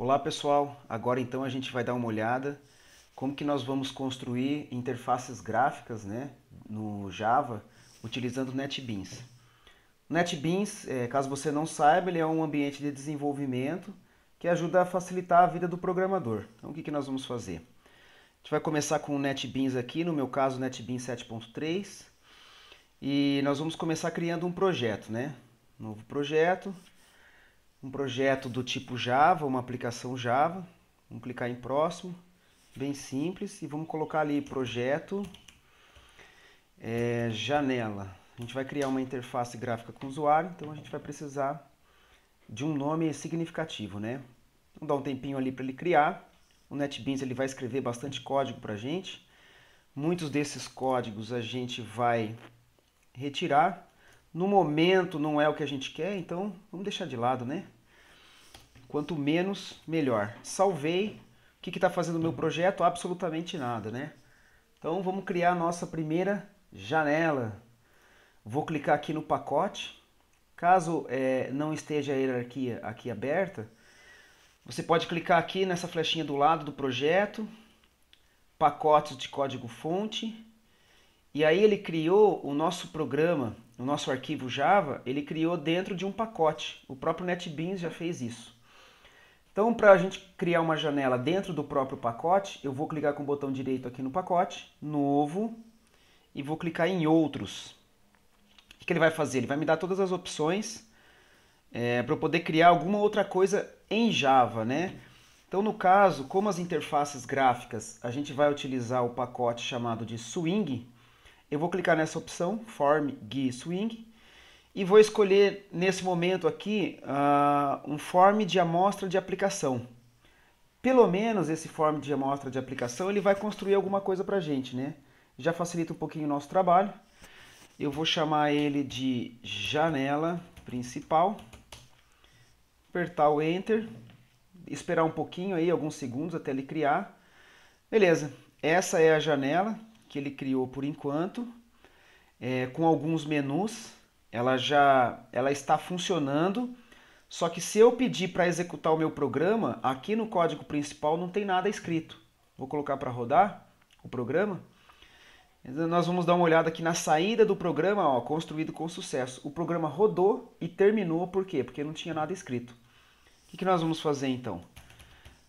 Olá pessoal, agora então a gente vai dar uma olhada como que nós vamos construir interfaces gráficas, né, no Java utilizando o NetBeans. O NetBeans, caso você não saiba, ele é um ambiente de desenvolvimento que ajuda a facilitar a vida do programador. Então o que que nós vamos fazer? A gente vai começar com o NetBeans aqui, no meu caso o NetBeans 7.3, e nós vamos começar criando um projeto, né? Novo projeto. Um projeto do tipo Java, uma aplicação Java. Vamos clicar em próximo, bem simples, e vamos colocar ali projeto janela. A gente vai criar uma interface gráfica com o usuário, então a gente vai precisar de um nome significativo, né? Vamos dar um tempinho ali para ele criar. O NetBeans ele vai escrever bastante código para a gente. Muitos desses códigos a gente vai retirar. No momento não é o que a gente quer, então vamos deixar de lado, né? Quanto menos, melhor. Salvei. O que está fazendo o meu projeto? Absolutamente nada, né? Então vamos criar a nossa primeira janela. Vou clicar aqui no pacote. Caso não esteja a hierarquia aqui aberta, você pode clicar aqui nessa flechinha do lado do projeto, pacotes de código-fonte, e aí ele criou o nosso programa, o nosso arquivo Java, ele criou dentro de um pacote. O próprio NetBeans já fez isso. Então, para a gente criar uma janela dentro do próprio pacote, eu vou clicar com o botão direito aqui no pacote, novo, e vou clicar em outros. O que ele vai fazer? Ele vai me dar todas as opções para eu poder criar alguma outra coisa em Java, né? Então, no caso, como as interfaces gráficas, a gente vai utilizar o pacote chamado de Swing, eu vou clicar nessa opção, Form GUI Swing, e vou escolher nesse momento aqui um form de amostra de aplicação. Pelo menos esse form de amostra de aplicação ele vai construir alguma coisa para a gente, né? Já facilita um pouquinho o nosso trabalho. Eu vou chamar ele de janela principal, apertar o Enter, esperar um pouquinho aí, alguns segundos até ele criar. Beleza, essa é a janela que ele criou por enquanto, com alguns menus. Ela está funcionando, só que se eu pedir para executar o meu programa, aqui no código principal não tem nada escrito. Vou colocar para rodar o programa. Nós vamos dar uma olhada aqui na saída do programa, ó, construído com sucesso. O programa rodou e terminou, por quê? Porque não tinha nada escrito. O que nós vamos fazer então?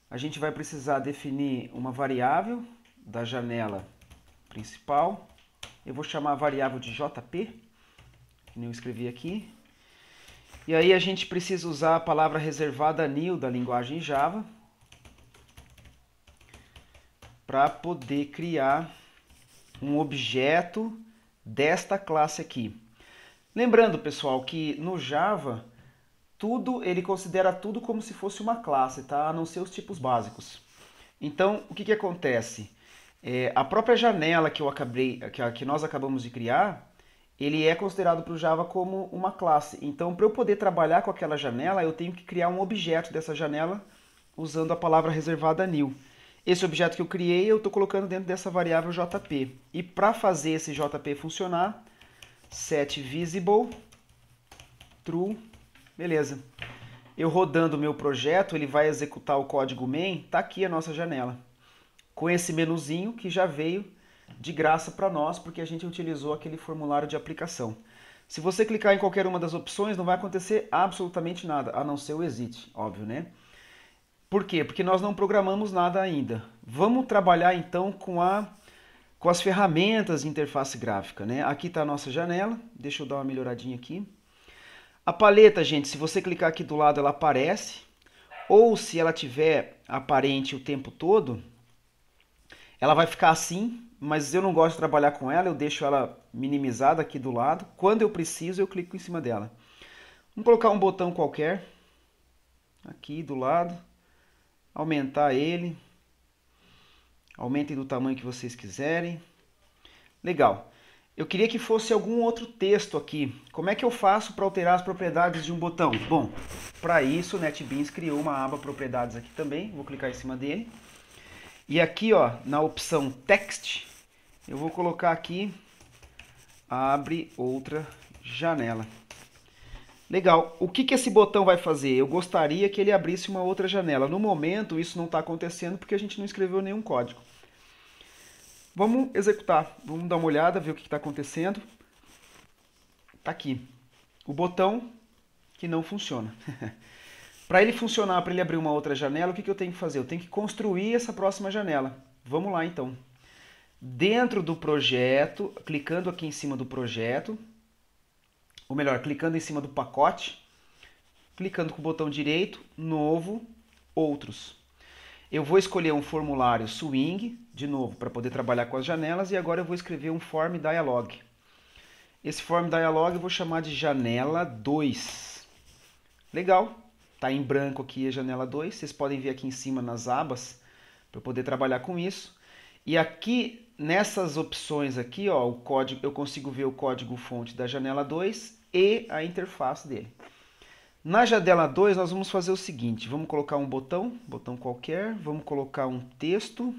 A gente vai precisar definir uma variável da janela principal. Eu vou chamar a variável de JP. Eu escrevi aqui. E aí a gente precisa usar a palavra reservada new da linguagem Java para poder criar um objeto desta classe aqui. Lembrando, pessoal, que no Java ele considera tudo como se fosse uma classe, tá? A não ser os tipos básicos. Então, o que acontece? A própria janela que nós acabamos de criar, ele é considerado para o Java como uma classe. Então, para eu poder trabalhar com aquela janela, eu tenho que criar um objeto dessa janela usando a palavra reservada new. Esse objeto que eu criei, eu estou colocando dentro dessa variável JP. E para fazer esse JP funcionar, set visible true. Beleza. Eu rodando o meu projeto, ele vai executar o código main. Está aqui a nossa janela, com esse menuzinho que já veio de graça para nós, porque a gente utilizou aquele formulário de aplicação. Se você clicar em qualquer uma das opções, não vai acontecer absolutamente nada, a não ser o exit, óbvio, né? Por quê? Porque nós não programamos nada ainda. Vamos trabalhar então com as ferramentas de interface gráfica, né? Aqui está a nossa janela, deixa eu dar uma melhoradinha aqui. A paleta, gente, se você clicar aqui do lado, ela aparece, ou se ela tiver aparente o tempo todo, ela vai ficar assim, mas eu não gosto de trabalhar com ela, eu deixo ela minimizada aqui do lado. Quando eu preciso, eu clico em cima dela. Vamos colocar um botão qualquer, aqui do lado, aumentar ele, aumentem do tamanho que vocês quiserem. Legal. Eu queria que fosse algum outro texto aqui. Como é que eu faço para alterar as propriedades de um botão? Bom, para isso o NetBeans criou uma aba propriedades aqui também, vou clicar em cima dele. E aqui, ó, na opção Text, eu vou colocar aqui, abre outra janela. Legal. O que que esse botão vai fazer? Eu gostaria que ele abrisse uma outra janela. No momento, isso não está acontecendo porque a gente não escreveu nenhum código. Vamos executar. Vamos dar uma olhada, ver o que está acontecendo. Está aqui. O botão que não funciona. Para ele funcionar, para ele abrir uma outra janela, o que que eu tenho que fazer? Eu tenho que construir essa próxima janela. Vamos lá, então. Dentro do projeto, clicando aqui em cima do projeto, ou melhor, clicando em cima do pacote, clicando com o botão direito, novo, outros. Eu vou escolher um formulário swing, de novo, para poder trabalhar com as janelas, e agora eu vou escrever um form dialog. Esse form dialog eu vou chamar de janela 2. Legal, está em branco aqui a janela 2, vocês podem ver aqui em cima nas abas, para poder trabalhar com isso. E aqui, nessas opções aqui, ó, o código, eu consigo ver o código fonte da janela 2 e a interface dele. Na janela 2, nós vamos fazer o seguinte, vamos colocar um botão qualquer, vamos colocar um texto.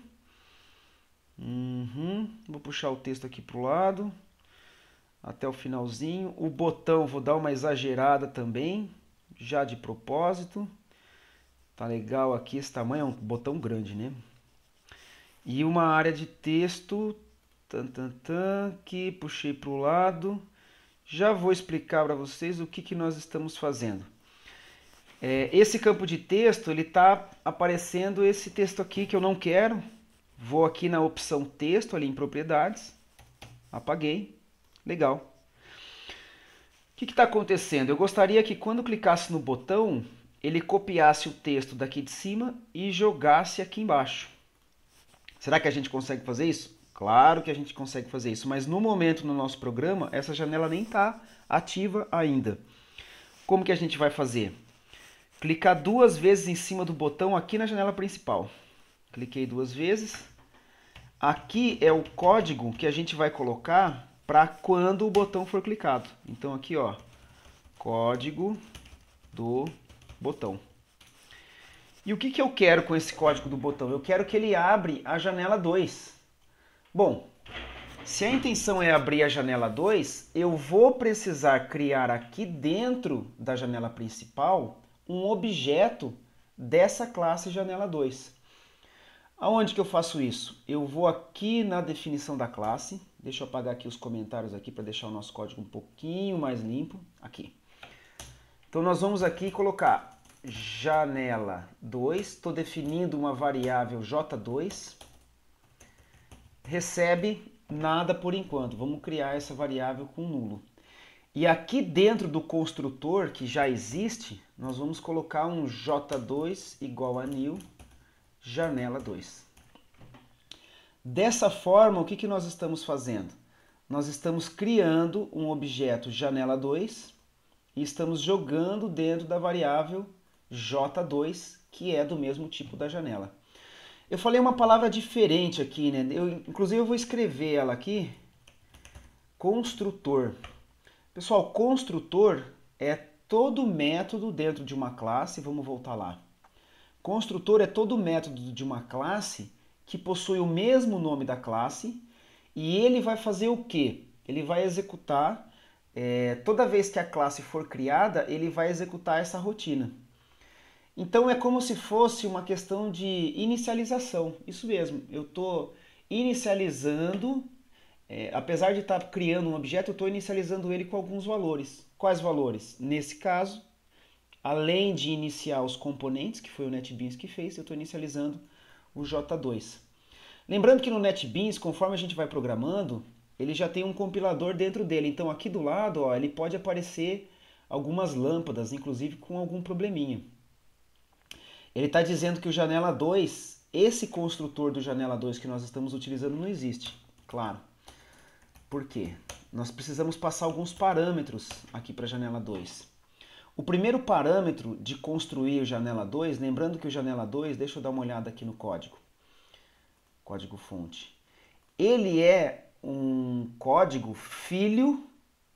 Vou puxar o texto aqui para o lado, até o finalzinho. O botão, vou dar uma exagerada também, já de propósito. Tá legal aqui, esse tamanho é um botão grande, né? E uma área de texto, que puxei para o lado. Já vou explicar para vocês o que nós estamos fazendo. Esse campo de texto, ele está aparecendo esse texto aqui que eu não quero. Vou aqui na opção texto, ali em propriedades. Apaguei. Legal. O que está acontecendo? Eu gostaria que quando clicasse no botão, ele copiasse o texto daqui de cima e jogasse aqui embaixo. Será que a gente consegue fazer isso? Claro que a gente consegue fazer isso, mas no momento no nosso programa, essa janela nem está ativa ainda. Como que a gente vai fazer? Clicar 2 vezes em cima do botão aqui na janela principal. Cliquei 2 vezes. Aqui é o código que a gente vai colocar para quando o botão for clicado. Então aqui, ó, código do botão. E o que eu quero com esse código do botão? Eu quero que ele abra a janela 2. Bom, se a intenção é abrir a janela 2, eu vou precisar criar aqui dentro da janela principal um objeto dessa classe janela 2. Aonde que eu faço isso? Eu vou aqui na definição da classe. Deixa eu apagar aqui os comentários aqui para deixar o nosso código um pouquinho mais limpo. Aqui. Então nós vamos aqui colocar janela 2, estou definindo uma variável j2, recebe nada por enquanto, vamos criar essa variável com nulo. E aqui dentro do construtor que já existe, nós vamos colocar um j2 igual a new janela 2. Dessa forma, o que nós estamos fazendo? Nós estamos criando um objeto janela 2 e estamos jogando dentro da variável j2, que é do mesmo tipo da janela. Eu falei uma palavra diferente aqui, né? Inclusive eu vou escrever ela aqui, construtor. Pessoal, construtor é todo método dentro de uma classe, vamos voltar lá. Construtor é todo método de uma classe que possui o mesmo nome da classe e ele vai fazer o quê? Ele vai executar, toda vez que a classe for criada, ele vai executar essa rotina. Então é como se fosse uma questão de inicialização, isso mesmo, eu estou inicializando, apesar de estar criando um objeto, eu estou inicializando ele com alguns valores. Quais valores? Nesse caso, além de iniciar os componentes, que foi o NetBeans que fez, eu estou inicializando o J2. Lembrando que no NetBeans, conforme a gente vai programando, ele já tem um compilador dentro dele. Então aqui do lado, ó, ele pode aparecer algumas lâmpadas, inclusive com algum probleminha. Ele está dizendo que o janela 2, esse construtor do janela 2 que nós estamos utilizando não existe. Claro. Por quê? Nós precisamos passar alguns parâmetros aqui para a janela 2. O primeiro parâmetro de construir o janela 2, lembrando que o janela 2, deixa eu dar uma olhada aqui no código. Código fonte. Ele é um código filho,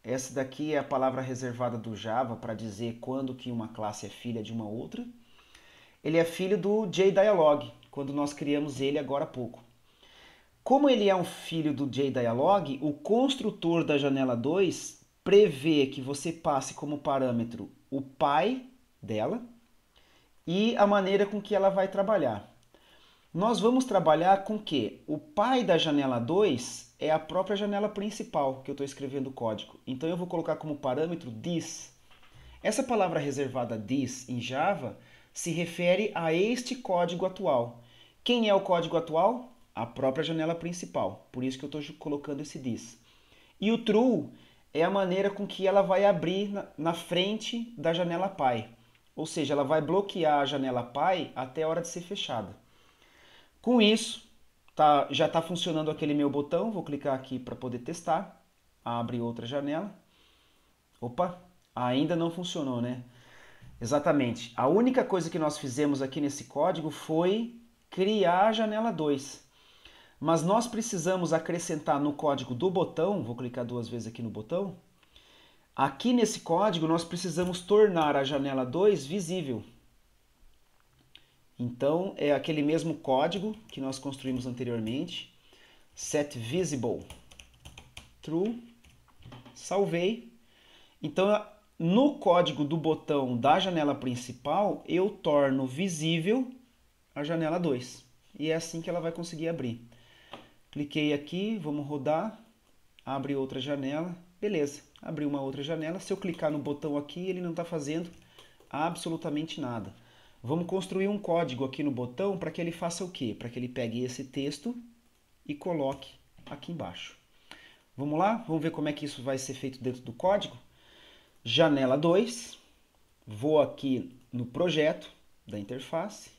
essa daqui é a palavra reservada do Java para dizer quando que uma classe é filha de uma outra. Ele é filho do JDialog, quando nós criamos ele agora há pouco. Como ele é um filho do JDialog, o construtor da janela 2 prevê que você passe como parâmetro o pai dela e a maneira com que ela vai trabalhar. Nós vamos trabalhar com que o pai da janela 2 é a própria janela principal que eu estou escrevendo o código. Então eu vou colocar como parâmetro this. Essa palavra reservada this em Java se refere a este código atual. Quem é o código atual? A própria janela principal. Por isso que eu estou colocando esse this. E o true é a maneira com que ela vai abrir na frente da janela pai. Ou seja, ela vai bloquear a janela pai até a hora de ser fechada. Com isso, já está funcionando aquele meu botão. Vou clicar aqui para poder testar. Abre outra janela. Opa, ainda não funcionou, né? Exatamente. A única coisa que nós fizemos aqui nesse código foi criar a janela 2. Mas nós precisamos acrescentar no código do botão, vou clicar 2 vezes aqui no botão, aqui nesse código nós precisamos tornar a janela 2 visível. Então é aquele mesmo código que nós construímos anteriormente, setVisible, true, salvei. Então no código do botão da janela principal eu torno visível a janela 2. E é assim que ela vai conseguir abrir. Cliquei aqui, vamos rodar, abre outra janela, beleza, abriu uma outra janela. Se eu clicar no botão aqui, ele não está fazendo absolutamente nada. Vamos construir um código aqui no botão para que ele faça o quê? Para que ele pegue esse texto e coloque aqui embaixo. Vamos lá? Vamos ver como é que isso vai ser feito dentro do código? Janela 2, vou aqui no projeto da interface.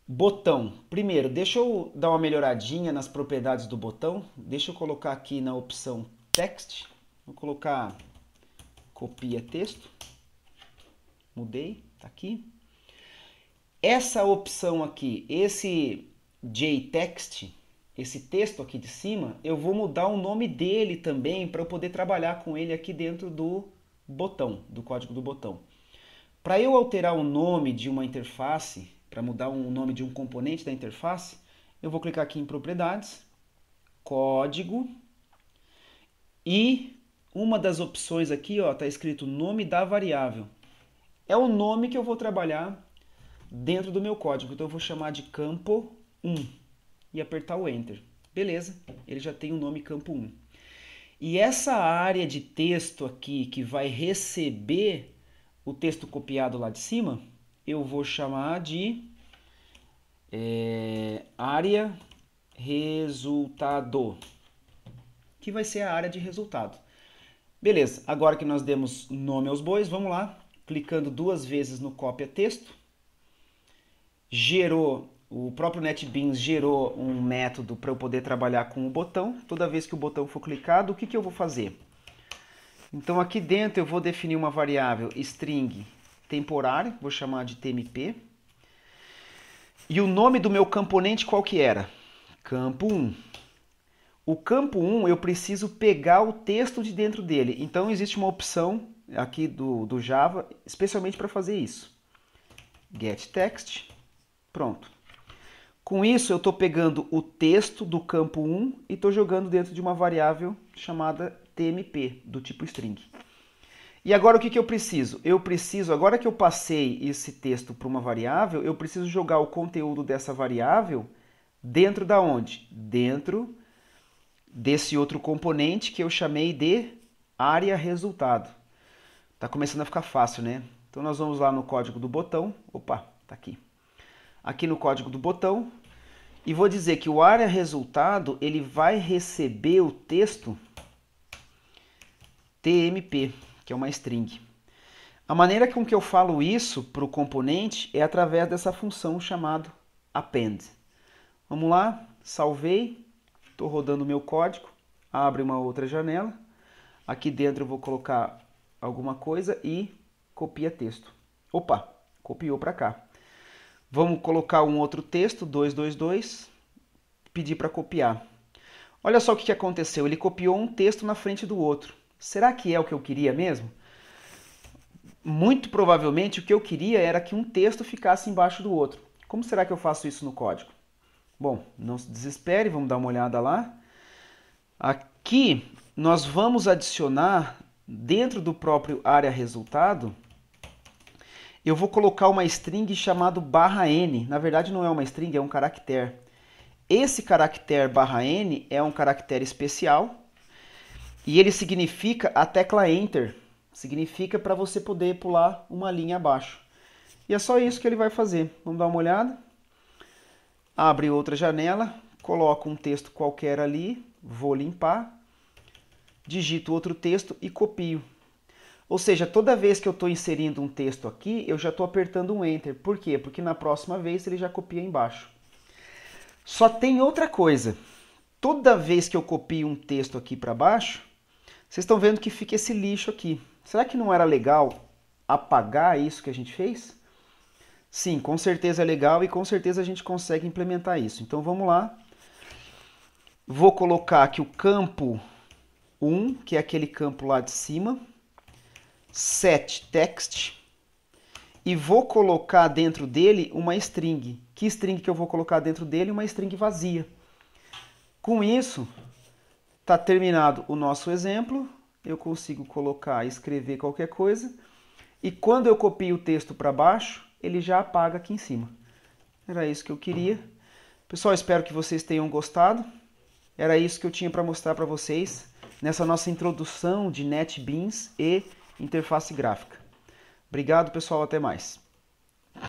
Botão. Primeiro, deixa eu dar uma melhoradinha nas propriedades do botão. Deixa eu colocar aqui na opção Text. Vou colocar copia texto. Mudei, tá aqui. Essa opção aqui, esse JText, esse texto aqui de cima, eu vou mudar o nome dele também para eu poder trabalhar com ele aqui dentro do botão, do código do botão. Para eu alterar o nome de uma interface, para mudar o nome de um componente da interface, eu vou clicar aqui em propriedades, código, e uma das opções aqui está escrito nome da variável. É o nome que eu vou trabalhar dentro do meu código, então eu vou chamar de campo 1 e apertar o Enter. Beleza, ele já tem o nome campo 1. E essa área de texto aqui que vai receber o texto copiado lá de cima, eu vou chamar de área resultado, que vai ser a área de resultado. Beleza, agora que nós demos nome aos bois, vamos lá, clicando 2 vezes no cópia texto, o próprio NetBeans gerou um método para eu poder trabalhar com o botão. Toda vez que o botão for clicado, o que eu vou fazer? Então aqui dentro eu vou definir uma variável string temporária, vou chamar de tmp. E o nome do meu componente qual que era? Campo 1. O campo 1 eu preciso pegar o texto de dentro dele. Então existe uma opção aqui do Java especialmente para fazer isso. getText. Pronto. Com isso eu estou pegando o texto do campo 1 e estou jogando dentro de uma variável chamada tmp, do tipo string. E agora o que eu preciso? Agora que eu passei esse texto para uma variável, eu preciso jogar o conteúdo dessa variável dentro da onde? Dentro desse outro componente que eu chamei de área resultado. Tá começando a ficar fácil, né? Então nós vamos lá no código do botão. Opa, tá aqui. Aqui no código do botão. E vou dizer que o área resultado, ele vai receber o texto tmp, que é uma string. A maneira com que eu falo isso para o componente é através dessa função chamada append. Vamos lá, salvei, estou rodando o meu código, abre uma outra janela. Aqui dentro eu vou colocar alguma coisa e copia texto. Opa, copiou para cá. Vamos colocar um outro texto, 222, pedir para copiar. Olha só o que aconteceu, ele copiou um texto na frente do outro. Será que é o que eu queria mesmo? Muito provavelmente o que eu queria era que um texto ficasse embaixo do outro. Como será que eu faço isso no código? Bom, não se desespere, vamos dar uma olhada lá. que nós vamos adicionar dentro do próprio área resultado. Eu vou colocar uma string chamado /n. Na verdade não é uma string, é um caractere. Esse caractere /n é um caractere especial e ele significa a tecla Enter. Significa para você poder pular uma linha abaixo. E é só isso que ele vai fazer. Vamos dar uma olhada. Abre outra janela, coloco um texto qualquer ali, vou limpar, digito outro texto e copio. Ou seja, toda vez que eu estou inserindo um texto aqui, eu já estou apertando um Enter. Por quê? Porque na próxima vez ele já copia embaixo. Só tem outra coisa. Toda vez que eu copio um texto aqui para baixo, vocês estão vendo que fica esse lixo aqui. Será que não era legal apagar isso que a gente fez? Sim, com certeza é legal e com certeza a gente consegue implementar isso. Então vamos lá. Vou colocar aqui o campo 1, que é aquele campo lá de cima. Set text. E vou colocar dentro dele uma string. Que string que eu vou colocar dentro dele? Uma string vazia. Com isso, está terminado o nosso exemplo. Eu consigo colocar, escrever qualquer coisa. E quando eu copio o texto para baixo, ele já apaga aqui em cima. Era isso que eu queria. Pessoal, espero que vocês tenham gostado. Era isso que eu tinha para mostrar para vocês nessa nossa introdução de NetBeans e interface gráfica. Obrigado, pessoal. Até mais.